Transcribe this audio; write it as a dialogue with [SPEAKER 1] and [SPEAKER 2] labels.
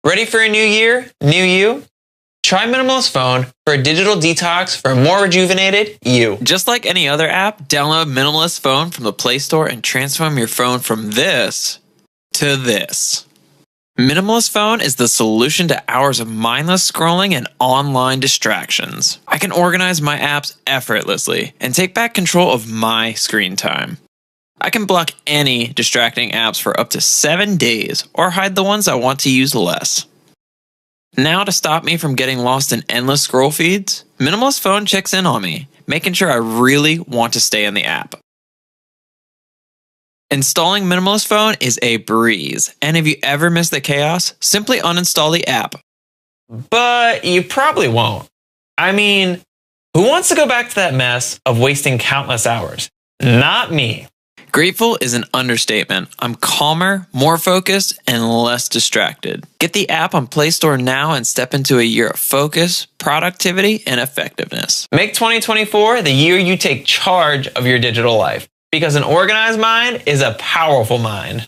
[SPEAKER 1] Ready for a new year? New you? Try Minimalist Phone for a digital detox for a more rejuvenated you.
[SPEAKER 2] Just like any other app, download Minimalist Phone from the Play Store and transform your phone from this to this. Minimalist Phone is the solution to hours of mindless scrolling and online distractions. I can organize my apps effortlessly and take back control of my screen time. I can block any distracting apps for up to 7 days or hide the ones I want to use less. Now, to stop me from getting lost in endless scroll feeds, Minimalist Phone checks in on me, making sure I really want to stay in the app. Installing Minimalist Phone is a breeze, and if you ever miss the chaos, simply uninstall the app.
[SPEAKER 1] But you probably won't. I mean, who wants to go back to that mess of wasting countless hours? Not me.
[SPEAKER 2] Grateful is an understatement. I'm calmer, more focused, and less distracted. Get the app on Play Store now and step into a year of focus, productivity, and effectiveness.
[SPEAKER 1] Make 2024 the year you take charge of your digital life, because an organized mind is a powerful mind.